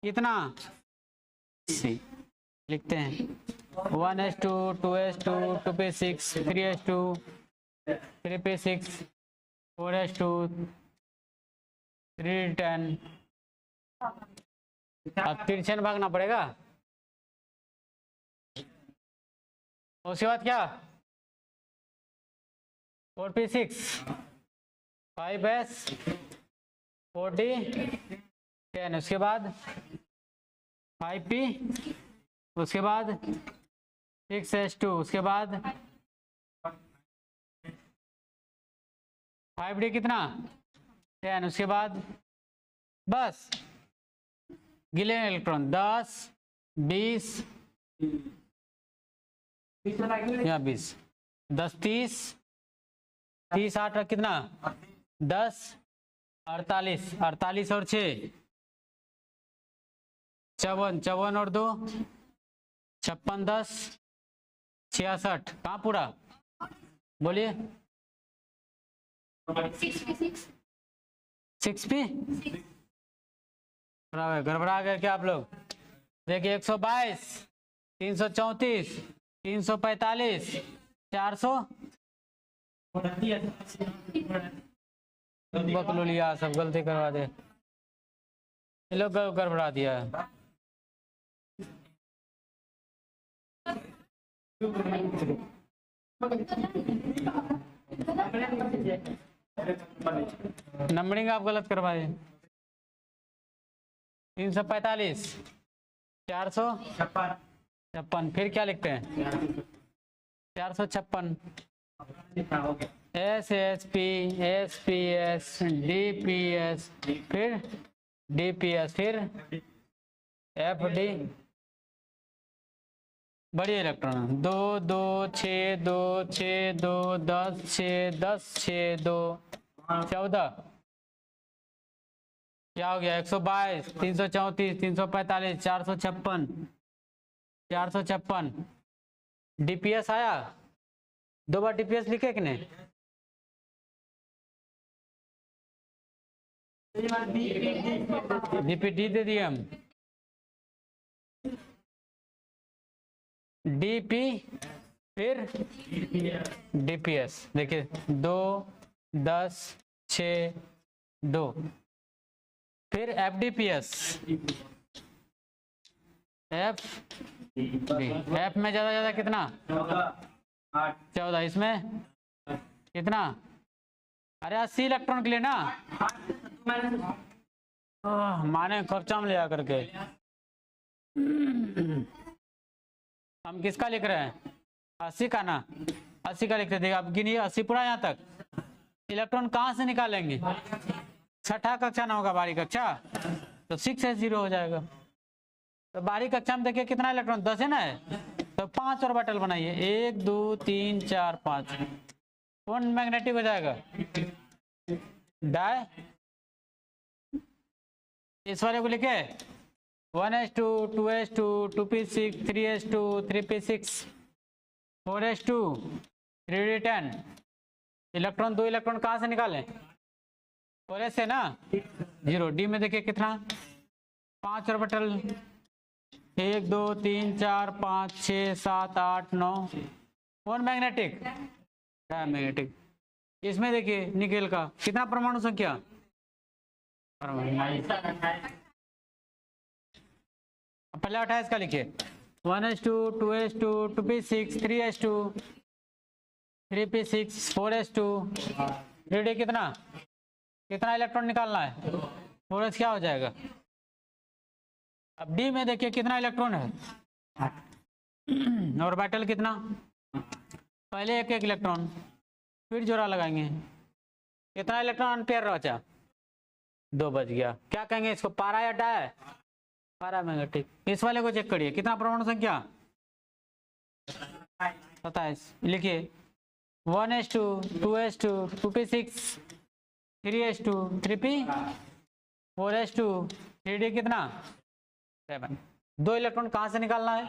कितना सी लिखते हैं 1s2 2s2 2p6 3s2 3p6 4s2 3d10। अब तिरछे में भागना पड़ेगा। उसके बाद क्या 4p6 5s 4d 10, उसके बाद 5p, उसके बाद 6s2, उसके बाद 5d कितना 10, उसके बाद बस गिले इलेक्ट्रॉन 10 20 या 20 10 30 30 8 कितना 10 48 48 और 6 54 54 और 2 56 10 66 कहाँ पूरा बोलिए 6p गड़बड़ा गए क्या आप लोग। देखिए 122 334 345 400 बकलो लिया, सब गलती करवा दे, ये लोग गड़बड़ा दिया है। नंबरिंग आप गलत करवाए। 345 456, फिर क्या लिखते हैं 456 SSP SPS DPS फिर DPS फिर FD बड़ी इलेक्ट्रॉन 2 2 6 2 6 2 10 6 10 6 2 14 क्या हो गया 122 334 345 456 456 DPS आया 2 बार डीपीएस लिखे कि नहीं? डीपीडी दे दिए हम, डीपी फिर डीपीएस। देखिए 2 10 6 2, फिर एफडीपीएस, एफ एफ में ज्यादा कितना? 14। इसमें कितना? अरे 80 इलेक्ट्रॉन के लिए ना, माने कक्षा में ले आकर के। हम किसका लिख रहे हैं? 80 का ना, 80 का लिखते थे। अब गिनिए 80 पूरा यहाँ तक। इलेक्ट्रॉन कहाँ से निकालेंगे? छठा कक्षा ना होगा, बारी कक्षा, तो 6s0 हो जाएगा। तो बारी कक्षा में देखिए कितना इलेक्ट्रॉन? 10 है ना, तो 5 ऑर्बिटल बनाइए, 1 2 3 4 5। कौन मैग्नेटिक हो जाएगा? डाई। इस वाले को लिखे 1s2 2s2 2p6 3s2 3p6 4s2 3d10। Electron 2 electron कहाँ से निकालें? 4s है ना, 0। डी में देखिए कितना? 5 ऑर्बिटल, 1 2 3 4 5 6 7 8 9। कौन मैग्नेटिक? मैग्नेटिक। इसमें देखिए निकेल का कितना परमाणु संख्या? पहले 28 का लिखिए, 1s2 2s2 2p6 3s2 3p6 4s2 3d। कितना इलेक्ट्रॉन निकालना है? 4s क्या हो जाएगा? अब डी में देखिए कितना इलेक्ट्रॉन है? ऑर्बिटल कितना? पहले एक इलेक्ट्रॉन, फिर जोड़ा लगाएंगे। कितना इलेक्ट्रॉन पेयर बचा? 2 बच गया। क्या कहेंगे इसको, पारा या डाई? पारा मैग्नेटिक। इस वाले को चेक करिए, कितना परमाणु संख्या? 27। लिखिए 1s2 2s2 2p6 3s2 3p 4s2 3d। कितना? 7। 2 इलेक्ट्रॉन कहाँ से निकालना है?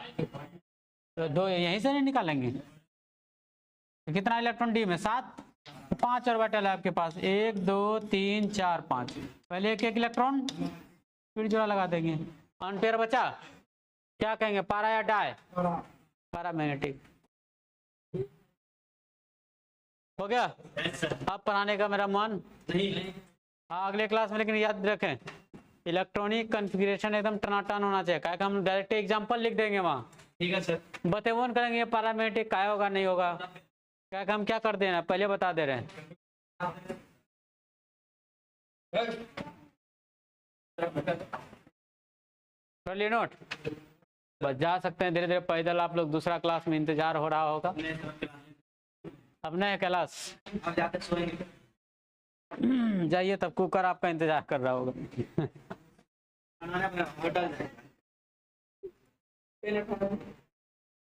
तो 2 यहीं से नहीं निकालेंगे। तो कितना इलेक्ट्रॉन डी में? 7। 5 ऑर्बिटल है आपके पास, 1 2 3 4 5। पहले एक इलेक्ट्रॉन, फिर जोड़ा लगा देंगे। अनपेयर बचा, क्या कहेंगे, पारा या डाई? पारा मैग्नेटिक। हो गया? अब पढ़ाने का मेरा मन नहीं। हाँ, अगले क्लास में, लेकिन याद रखें इलेक्ट्रॉनिक कॉन्फ़िगरेशन एकदम टनाटन होना चाहिए। क्या हम डायरेक्ट एग्जांपल लिख देंगे वहाँ, ठीक है सर, बतेवन करेंगे पैरामेट्रिक क्या होगा नहीं होगा। क्या हम क्या कर देना, पहले बता दे रहे हैं। कर लिए नोट? बस जा सकते हैं धीरे धीरे पैदल। आप लोग दूसरा क्लास में इंतजार हो रहा होगा। अब नए क्लास अब जाकर सोएंगे। जाइए, तब कुकर आपका इंतजार कर रहा होगा। होटल